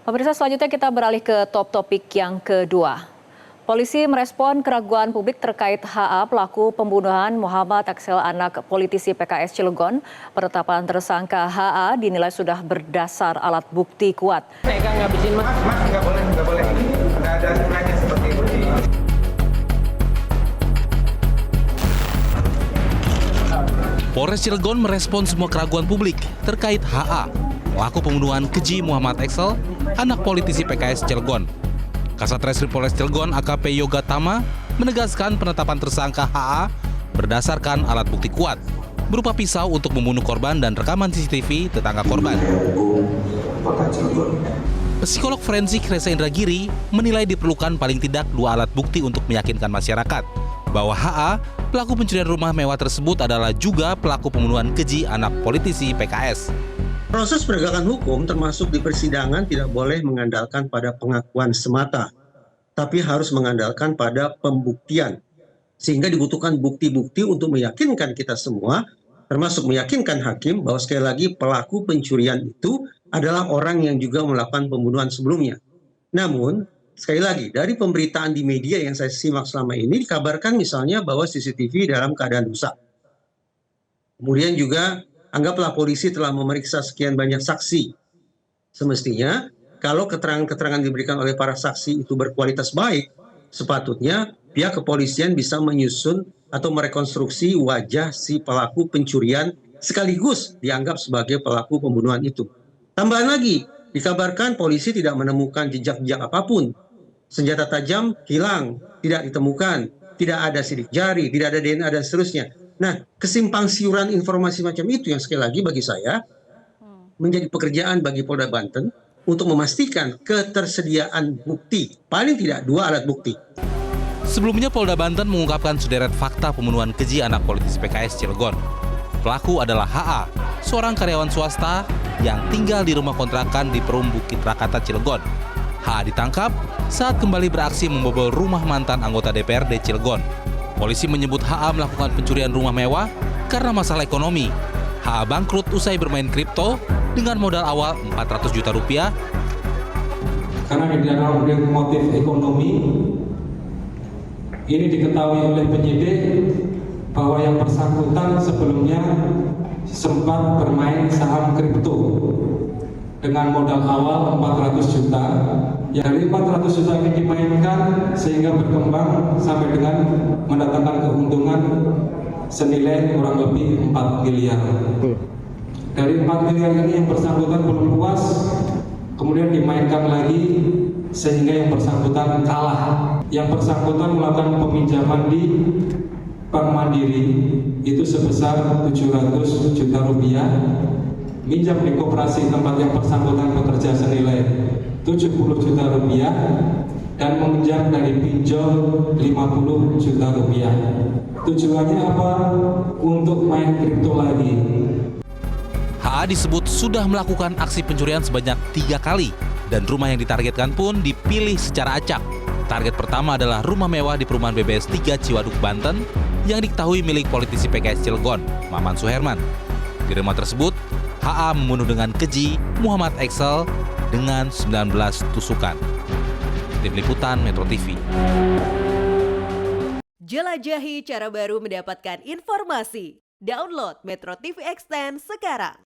Pemirsa, selanjutnya kita beralih ke topik yang kedua. Polisi merespon keraguan publik terkait HA pelaku pembunuhan Muhammad Axel anak politisi PKS Cilegon. Penetapan tersangka HA dinilai sudah berdasar alat bukti kuat. Pegang ngabisin mas, nggak boleh. Nggak ada aturannya seperti itu. Polres Cilegon merespon semua keraguan publik terkait HA, pelaku pembunuhan keji Muhammad Axel, anak politisi PKS Cilegon. Kasat Reskrim Polres Cilegon AKP Yoga Tama menegaskan penetapan tersangka HA berdasarkan alat bukti kuat, berupa pisau untuk membunuh korban dan rekaman CCTV tetangga korban. Psikolog forensik Reza Indragiri menilai diperlukan paling tidak 2 alat bukti untuk meyakinkan masyarakat bahwa HA, pelaku pencurian rumah mewah tersebut adalah juga pelaku pembunuhan keji anak politisi PKS. Proses penegakan hukum termasuk di persidangan tidak boleh mengandalkan pada pengakuan semata, tapi harus mengandalkan pada pembuktian. Sehingga dibutuhkan bukti-bukti untuk meyakinkan kita semua, termasuk meyakinkan hakim bahwa sekali lagi pelaku pencurian itu adalah orang yang juga melakukan pembunuhan sebelumnya. Namun, sekali lagi, dari pemberitaan di media yang saya simak selama ini, dikabarkan misalnya bahwa CCTV dalam keadaan rusak. Kemudian juga, anggaplah polisi telah memeriksa sekian banyak saksi. Semestinya, kalau keterangan-keterangan diberikan oleh para saksi itu berkualitas baik, sepatutnya pihak kepolisian bisa menyusun atau merekonstruksi wajah si pelaku pencurian sekaligus dianggap sebagai pelaku pembunuhan itu. Tambahan lagi, dikabarkan polisi tidak menemukan jejak-jejak apapun. Senjata tajam hilang, tidak ditemukan, tidak ada sidik jari, tidak ada DNA dan seterusnya. Nah, kesimpang siuran informasi macam itu yang sekali lagi bagi saya menjadi pekerjaan bagi Polda Banten untuk memastikan ketersediaan bukti, paling tidak 2 alat bukti. Sebelumnya Polda Banten mengungkapkan sederet fakta pembunuhan keji anak politisi PKS Cilegon. Pelaku adalah HA, seorang karyawan swasta yang tinggal di rumah kontrakan di Perum Bukit Rakata Cilegon. HA ditangkap saat kembali beraksi membobol rumah mantan anggota DPRD Cilegon. Polisi menyebut HA melakukan pencurian rumah mewah karena masalah ekonomi. HA bangkrut usai bermain kripto dengan modal awal 400 juta rupiah. Karena di dalam motif ekonomi, ini diketahui oleh penyidik bahwa yang bersangkutan sebelumnya sempat bermain saham kripto dengan modal awal 400 juta. Dari 400 juta ini dimainkan sehingga berkembang sampai dengan mendatangkan keuntungan senilai kurang lebih 4 miliar. Dari 4 miliar ini yang bersangkutan belum puas, kemudian dimainkan lagi sehingga yang bersangkutan kalah. Yang bersangkutan melakukan peminjaman di Bank Mandiri itu sebesar 700 juta rupiah, minjam di koperasi tempat yang bersangkutan bekerja senilai 70 juta rupiah, dan meminjam dari pinjol 50 juta rupiah. Tujuannya apa? Untuk main kripto lagi. HA disebut sudah melakukan aksi pencurian sebanyak 3 kali dan rumah yang ditargetkan pun dipilih secara acak. Target pertama adalah rumah mewah di perumahan BBS 3 Ciwaduk, Banten yang diketahui milik politisi PKS Cilegon, Maman Suherman. Di rumah tersebut, HA membunuh dengan keji Muhammad Axel dengan 19 tusukan. Tim Liputan Metro TV. Jelajahi cara baru mendapatkan informasi. Download Metro TV Extend sekarang.